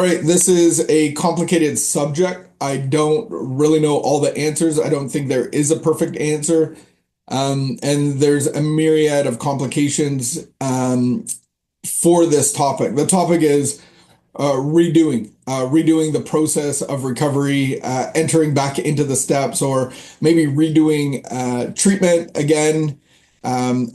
All right, this is a complicated subject. I don't really know all the answers. I don't think there is a perfect answer. And there's a myriad of complications for this topic. The topic is redoing the process of recovery, entering back into the steps, or maybe redoing treatment again. And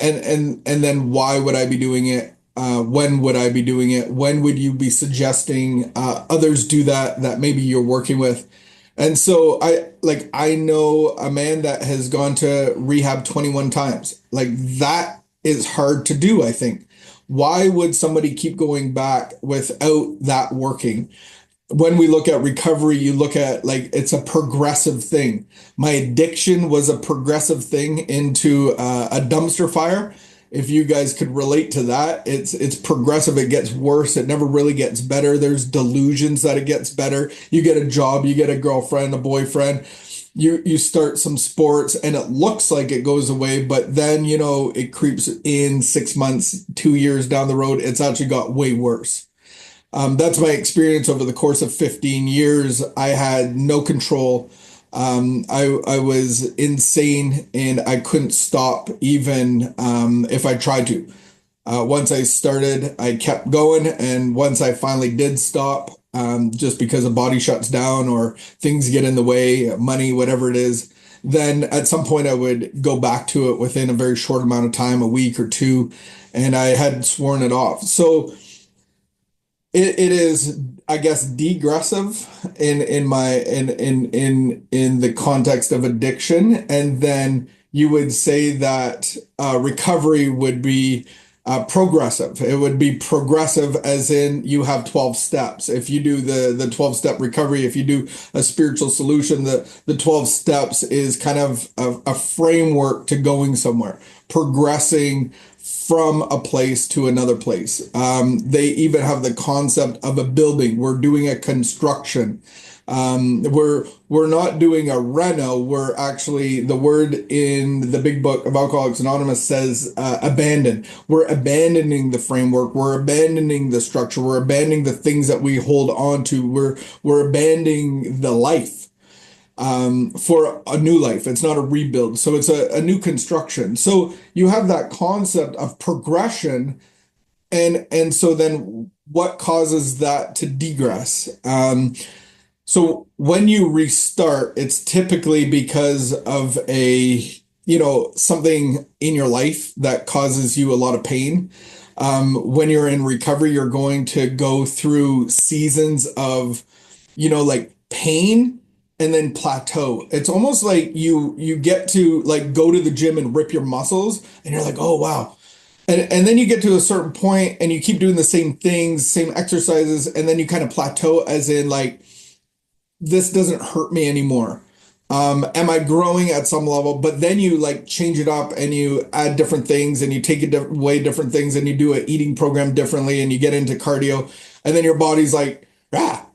then why would I be doing it? When would I be doing it? When would you be suggesting others do that maybe you're working with? And so I know a man that has gone to rehab 21 times. Like that is hard to do, I think. Why would somebody keep going back without that working? When we look at recovery, you look at like it's a progressive thing. My addiction was a progressive thing into a dumpster fire. If you guys could relate to that, it's progressive. It gets worse. It never really gets better. There's delusions that it gets better. You get a job, you get a girlfriend, a boyfriend, you start some sports, and it looks like it goes away, but then it creeps in 6 months, 2 years down the road. It's actually got way worse. That's my experience over the course of 15 years. I had no control. I was insane and I couldn't stop even if I tried to. Once I started, I kept going. And once I finally did stop, just because a body shuts down or things get in the way, money, whatever it is, then at some point I would go back to it within a very short amount of time, a week or two, and I had sworn it off. So it is, I guess, degressive in the context of addiction, and then you would say that recovery would be progressive. It would be progressive as in you have 12 steps. If you do the 12-step recovery, if you do a spiritual solution, the 12 steps is kind of a framework to going somewhere, progressing from a place to another place. They even have the concept of a building. We're doing a construction. We're not doing a reno. We're actually, the word in the big book of Alcoholics Anonymous says abandon. We're abandoning the framework. We're abandoning the structure. We're abandoning the things that we hold on to. We're abandoning the life for a new life. It's not a rebuild. So it's a new construction. So you have that concept of progression. And so then what causes that to degress? So when you restart, it's typically because of something in your life that causes you a lot of pain. When you're in recovery, you're going to go through seasons of, like pain and then plateau. It's almost like you get to like go to the gym and rip your muscles and you're like, oh, wow. And then you get to a certain point and you keep doing the same things, same exercises, and then you kind of plateau as in like, this doesn't hurt me anymore. Am I growing at some level? But then you like change it up and you add different things and you take it away different things and you do an eating program differently and you get into cardio and then your body's like,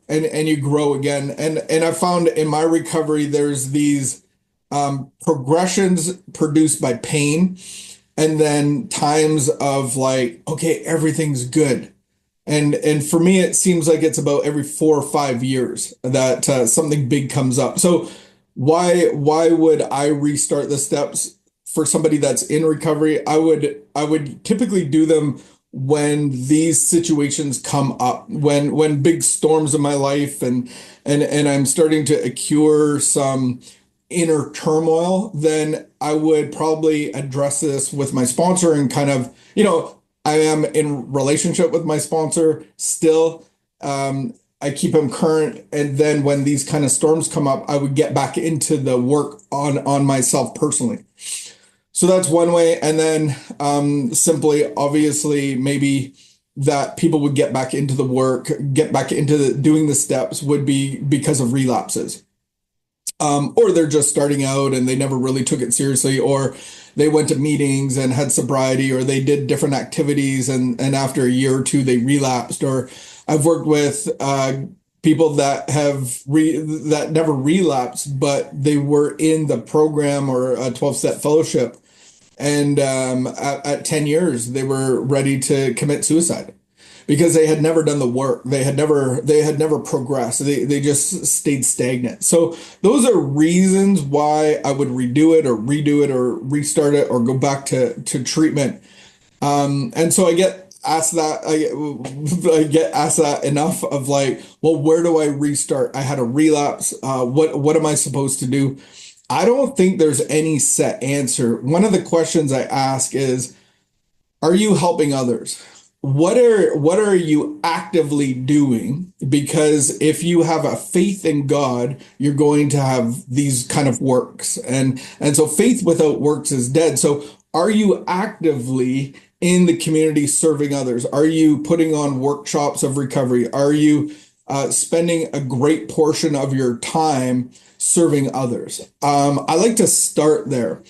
and you grow again. And I found in my recovery, there's these progressions produced by pain and then times of like, okay, everything's good. And for me, it seems like it's about every 4 or 5 years that something big comes up. So why would I restart the steps for somebody that's in recovery? I would typically do them when these situations come up, when big storms in my life and I'm starting to accrue some inner turmoil, then I would probably address this with my sponsor and kind of, I am in relationship with my sponsor still. I keep him current. And then when these kind of storms come up, I would get back into the work on myself personally. So that's one way. And then simply, obviously, maybe that people would get back into the work, get back into doing the steps would be because of relapses. Or they're just starting out and they never really took it seriously, or they went to meetings and had sobriety, or they did different activities and after a year or two they relapsed. Or I've worked with people that that never relapsed, but they were in the program or a 12-step fellowship, and at 10 years they were ready to commit suicide. because they had never done the work. They had never progressed. They just stayed stagnant. So those are reasons why I would redo it or redo it or restart it or go back to treatment. And so I get asked that enough of like, well, where do I restart? I had a relapse. What am I supposed to do? I don't think there's any set answer. One of the questions I ask is, are you helping others? What are you actively doing? Because if you have a faith in God, you're going to have these kind of works. And so faith without works is dead. So are you actively in the community serving others? Are you putting on workshops of recovery? Are you spending a great portion of your time serving others? I like to start there.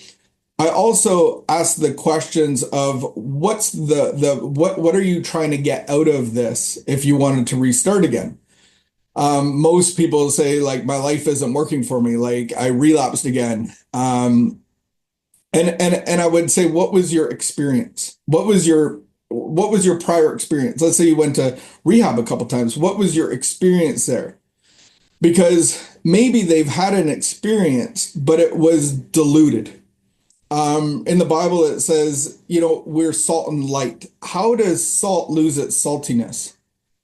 I also ask the questions of what are you trying to get out of this if you wanted to restart again? Most people say like my life isn't working for me, like I relapsed again. And I would say, what was your experience? What was your prior experience? Let's say you went to rehab a couple times. What was your experience there? Because maybe they've had an experience, but it was diluted. In the Bible, it says, we're salt and light. How does salt lose its saltiness?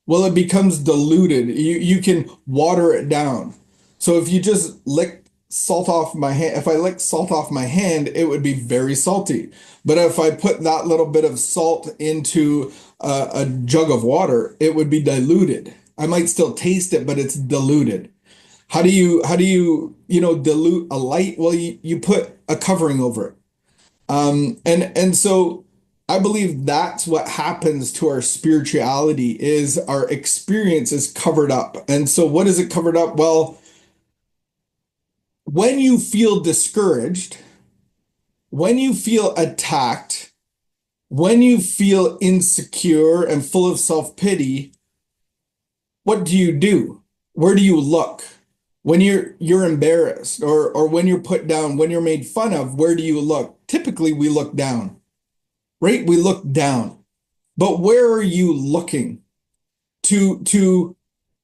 Well, it becomes diluted. You can water it down. So if you just lick salt off my hand, if I lick salt off my hand, it would be very salty. But if I put that little bit of salt into a jug of water, it would be diluted. I might still taste it, but it's diluted. How do you dilute a light? Well, you put a covering over it. And so I believe that's what happens to our spirituality is our experience is covered up. And so what is it covered up? Well, when you feel discouraged, when you feel attacked, when you feel insecure and full of self-pity, what do you do? Where do you look? When you're embarrassed or when you're put down, when you're made fun of, where do you look? Typically we look down, right? We look down. But where are you looking to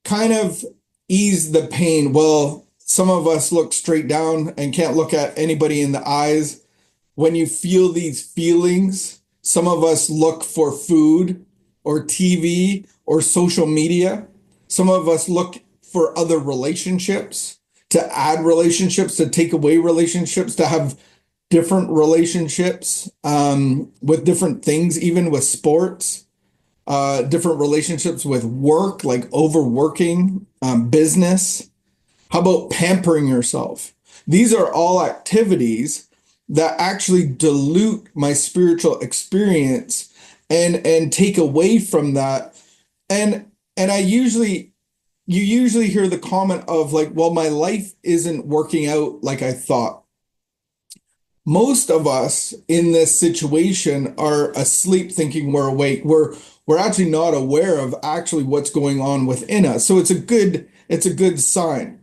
kind of ease the pain? Well, some of us look straight down and can't look at anybody in the eyes. When you feel these feelings, some of us look for food or TV or social media. Some of us look for other relationships, to add relationships, to take away relationships, to have different relationships with different things, even with sports, different relationships with work, like overworking, business. How about pampering yourself? These are all activities that actually dilute my spiritual experience and take away from that. And you usually hear the comment of like, well, my life isn't working out like I thought. Most of us in this situation are asleep thinking we're awake. We're actually not aware of actually what's going on within us. So it's a good sign.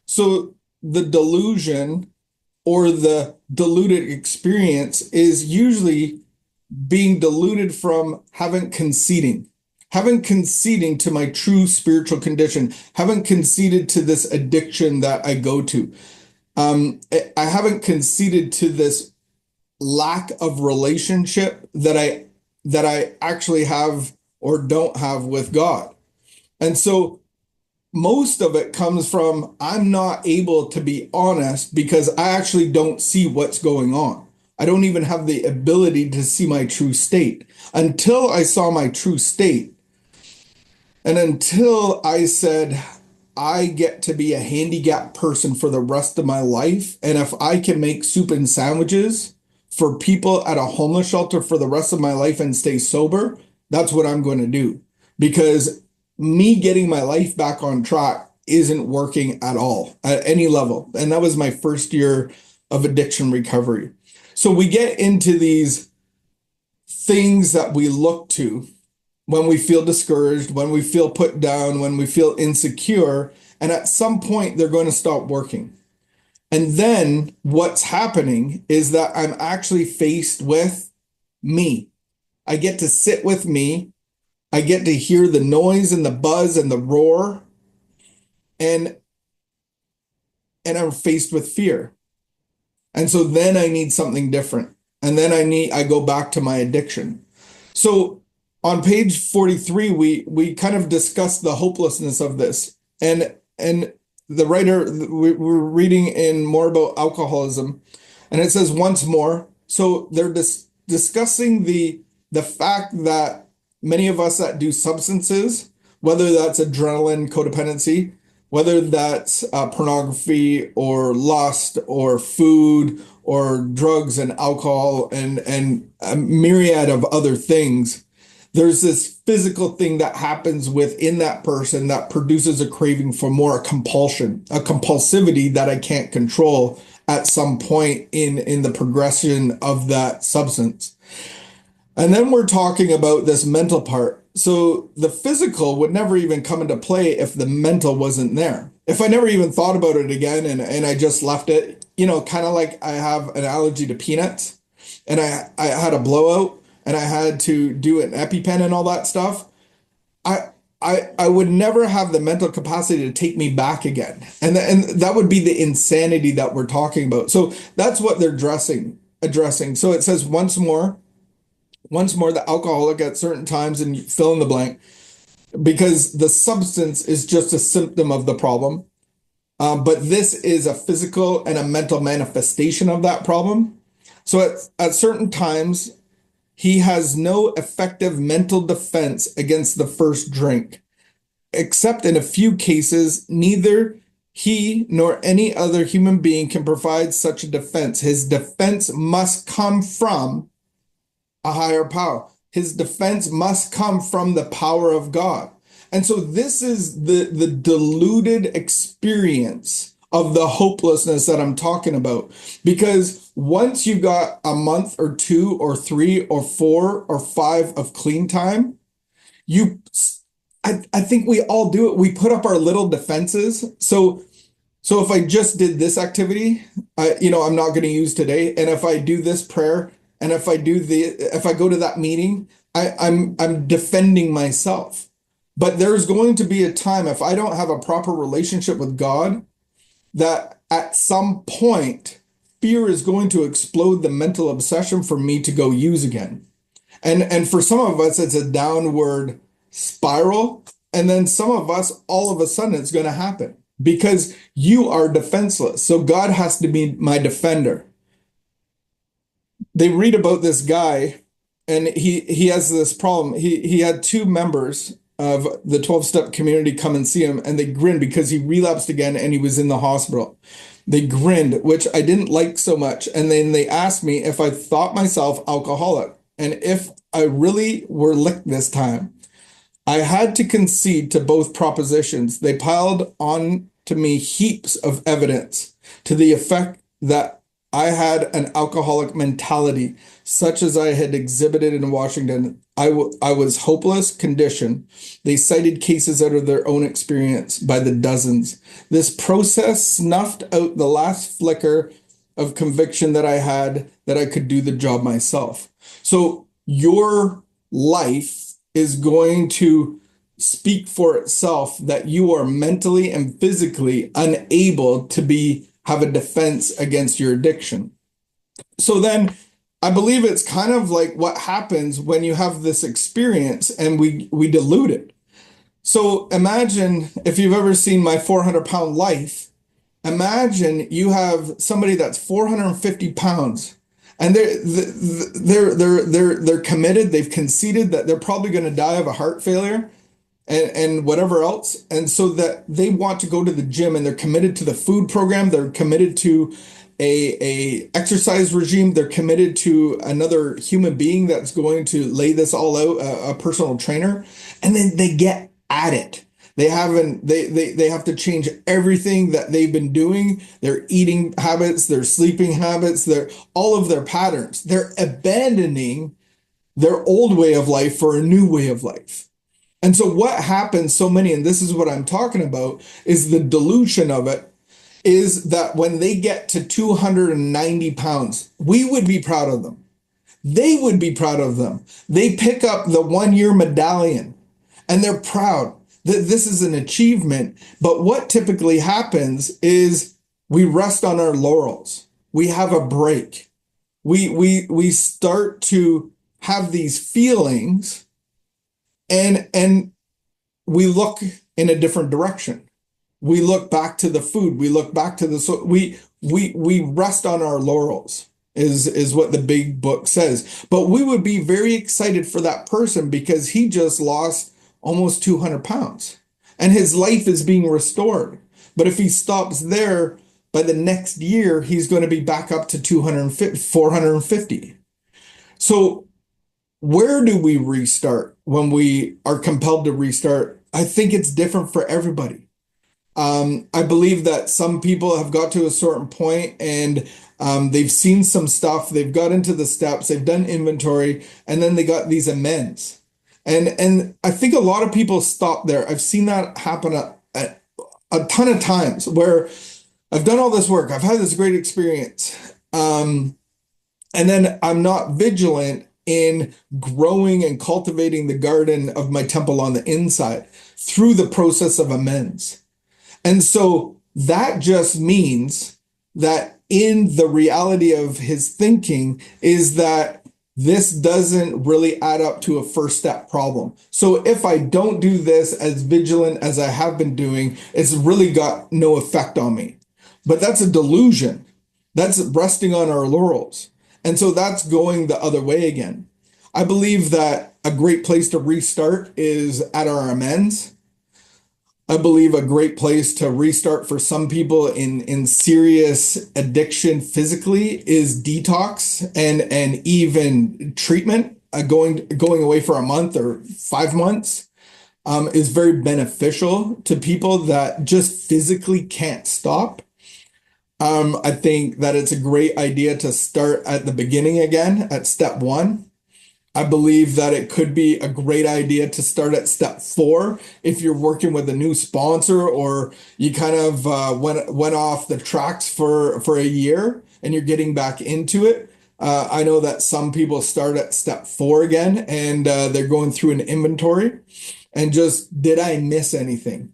So the delusion or the diluted experience is usually being diluted from haven't conceding to my true spiritual condition, haven't conceded to this addiction that I go to. I haven't conceded to this lack of relationship that I actually have or don't have with God. And so most of it comes from I'm not able to be honest because I actually don't see what's going on. I don't even have the ability to see my true state. Until I saw my true state, and until I said, I get to be a handicap person for the rest of my life, and if I can make soup and sandwiches for people at a homeless shelter for the rest of my life and stay sober, that's what I'm going to do. Because me getting my life back on track isn't working at all, at any level. And that was my first year of addiction recovery. So we get into these things that we look to when we feel discouraged, when we feel put down, when we feel insecure, and at some point they're going to stop working. And then what's happening is that I'm actually faced with me. I get to sit with me I get to hear the noise and the buzz and the roar, and I'm faced with fear. And so then I need something different. And then I go back to my addiction. So on page 43, we kind of discuss the hopelessness of this. And the writer, we're reading in more about alcoholism, and it says once more. So they're discussing the fact that many of us that do substances, whether that's adrenaline codependency, whether that's pornography or lust or food or drugs and alcohol and a myriad of other things, there's this physical thing that happens within that person that produces a craving for more, a compulsion, a compulsivity that I can't control at some point in the progression of that substance. And then we're talking about this mental part. So the physical would never even come into play if the mental wasn't there. If I never even thought about it again and I just left it, kind of like I have an allergy to peanuts and I had a blowout and I had to do an EpiPen and all that stuff. I I would never have the mental capacity to take me back again. And that would be the insanity that we're talking about. So that's what they're addressing. So it says once more, the alcoholic at certain times, and you fill in the blank, because the substance is just a symptom of the problem. But this is a physical and a mental manifestation of that problem. So at certain times, he has no effective mental defense against the first drink, except in a few cases, neither he nor any other human being can provide such a defense. His defense must come from a higher power. His defense must come from the power of God. And so this is the diluted experience of the hopelessness that I'm talking about. Because once you got a month or two or three or four or five of clean time, you I think we all do it. We put up our little defenses. So if I just did this activity, I'm not going to use today. And if I do this prayer, and if I go to that meeting, I'm defending myself. But there's going to be a time, if I don't have a proper relationship with God, that at some point fear is going to explode the mental obsession for me to go use again. And for some of us, it's a downward spiral. And then some of us, all of a sudden, it's going to happen because you are defenseless. So God has to be my defender. They read about this guy, and he has this problem. He had two members of the 12-step community come and see him, and they grinned because he relapsed again and he was in the hospital. They grinned, which I didn't like so much. And then they asked me if I thought myself alcoholic and if I really were licked this time. I had to concede to both propositions. They piled on to me heaps of evidence to the effect that I had an alcoholic mentality, such as I had exhibited in Washington. I was hopeless condition. They cited cases out of their own experience by the dozens. This process snuffed out the last flicker of conviction that I had that I could do the job myself. So your life is going to speak for itself that you are mentally and physically unable to have a defense against your addiction. So then I believe it's kind of like what happens when you have this experience and we dilute it. So imagine if you've ever seen My 400-Pound Life, imagine you have somebody that's 450 pounds and they're committed. They've conceded that they're probably going to die of a heart failure and whatever else. And so that they want to go to the gym and they're committed to the food program. They're committed to a exercise regime. They're committed to another human being that's going to lay this all out, a personal trainer. And then they get at it. They have to change everything that they've been doing, their eating habits, their sleeping habits, all of their patterns. They're abandoning their old way of life for a new way of life. And so what happens so many, and this is what I'm talking about, is the delusion of it, is that when they get to 290 pounds, we would be proud of them. They would be proud of them. They pick up the 1-year medallion. and they're proud that this is an achievement. But what typically happens is we rest on our laurels. We have a break. We start to have these feelings, and we look in a different direction. We look back to the food. We look back to the so we rest on our laurels is what the big book says. But we would be very excited for that person because he just lost almost 200 pounds and his life is being restored. But if he stops there, by the next year, he's going to be back up to 250, 450. So where do we restart when we are compelled to restart? I think it's different for everybody. I believe that some people have got to a certain point and they've seen some stuff, they've got into the steps, they've done inventory, and then they got these amends. And I think a lot of people stop there. I've seen that happen a ton of times where I've done all this work, I've had this great experience, and then I'm not vigilant in growing and cultivating the garden of my temple on the inside through the process of amends. And so that just means that in the reality of his thinking is that this doesn't really add up to a first step problem. So if I don't do this as vigilant as I have been doing, it's really got no effect on me. But that's a delusion. That's resting on our laurels. And so that's going the other way again. I believe that a great place to restart is at our amends. I believe a great place to restart for some people in serious addiction physically is detox and even treatment. Going away for a month or 5 months is very beneficial to people that just physically can't stop. I think that it's a great idea to start at the beginning again at step one. I believe that it could be a great idea to start at step 4 if you're working with a new sponsor or you kind of went off the tracks for a year and you're getting back into it. I know that some people start at step 4 again and they're going through an inventory and just, did I miss anything?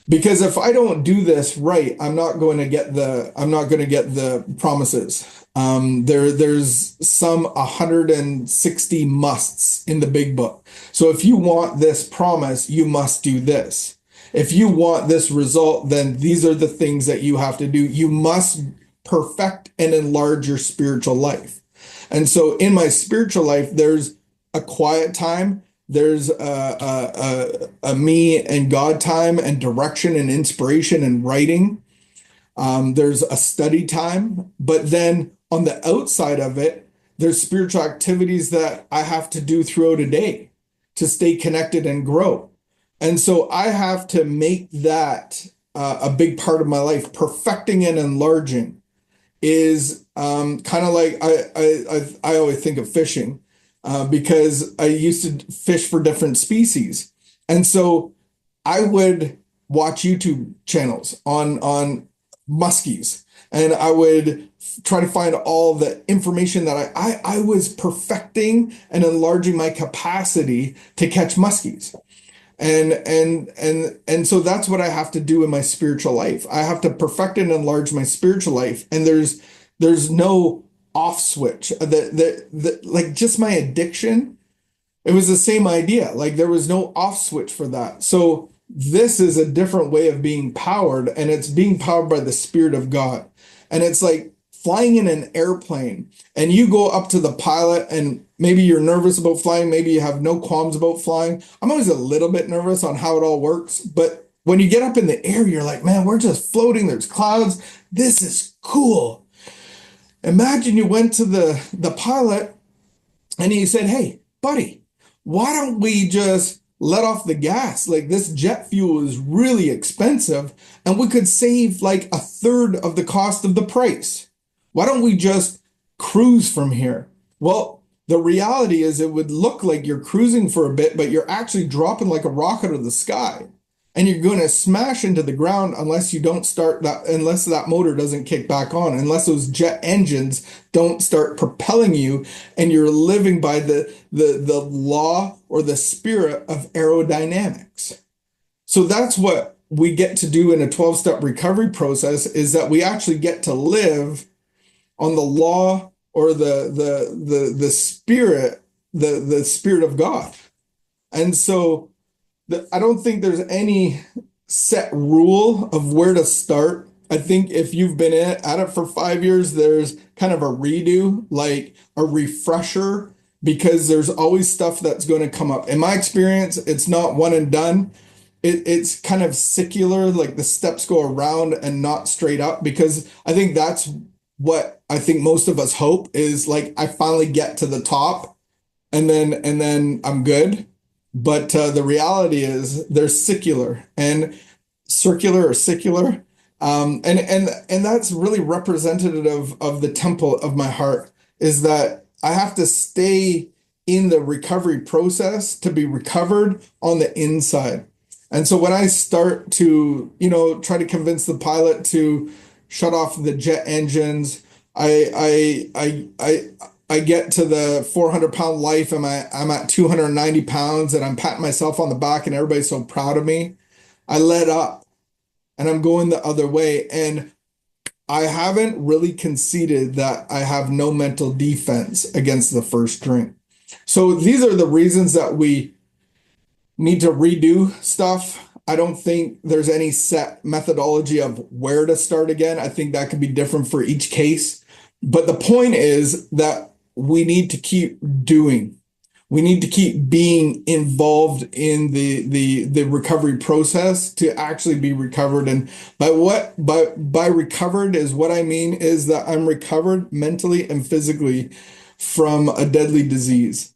Because if I don't do this right, I'm not going to get the promises. There's some 160 musts in the big book. So if you want this promise, you must do this. If you want this result, then these are the things that you have to do. You must perfect and enlarge your spiritual life. And so in my spiritual life, there's a quiet time. There's a me and God time and direction and inspiration and writing. There's a study time, but then on the outside of it, there's spiritual activities that I have to do throughout a day to stay connected and grow. And so I have to make that a big part of my life. Perfecting and enlarging is kind of like I always think of fishing because I used to fish for different species. And so I would watch YouTube channels on muskies, and I would try to find all the information that I was perfecting and enlarging my capacity to catch muskies. And so that's what I have to do in my spiritual life. I have to perfect and enlarge my spiritual life. And there's no off switch. Like just my addiction, it was the same idea. Like there was no off switch for that. So this is a different way of being powered, and it's being powered by the Spirit of God. And it's like flying in an airplane and you go up to the pilot and maybe you're nervous about flying. Maybe you have no qualms about flying. I'm always a little bit nervous on how it all works. But when you get up in the air, you're like, man, we're just floating. There's clouds. This is cool. Imagine you went to the pilot and he said, hey, buddy, why don't we just let off the gas? Like this jet fuel is really expensive and we could save like 1/3 of the cost of the price. Why don't we just cruise from here? Well, the reality is it would look like you're cruising for a bit, but you're actually dropping like a rocket out of the sky. and you're going to smash into the ground unless you don't start that, unless that motor doesn't kick back on, unless those jet engines don't start propelling you, and you're living by the law or the spirit of aerodynamics. So that's what we get to do in a 12-step recovery process, is that we actually get to live on the law or the spirit, the spirit of God. And so I don't think there's any set rule of where to start. I think if you've been at it for 5 years, there's kind of a redo, like a refresher, because there's always stuff that's going to come up. In my experience, it's not one and done. It's kind of secular, like the steps go around and not straight up, because I think that's what I think most of us hope is, like, I finally get to the top and then I'm good. But the reality is they're secular and circular or secular. And that's really representative of the temple of my heart, is that I have to stay in the recovery process to be recovered on the inside. And so when I start to, try to convince the pilot to shut off the jet engines, I get to the 400-pound life, and I'm at 290 pounds, and I'm patting myself on the back, and everybody's so proud of me. I let up, and I'm going the other way. And I haven't really conceded that I have no mental defense against the first drink. So these are the reasons that we need to redo stuff. I don't think there's any set methodology of where to start again. I think that could be different for each case. But the point is that we need to keep doing. We need to keep being involved in the recovery process to actually be recovered. And by recovered is, what I mean is that I'm recovered mentally and physically from a deadly disease.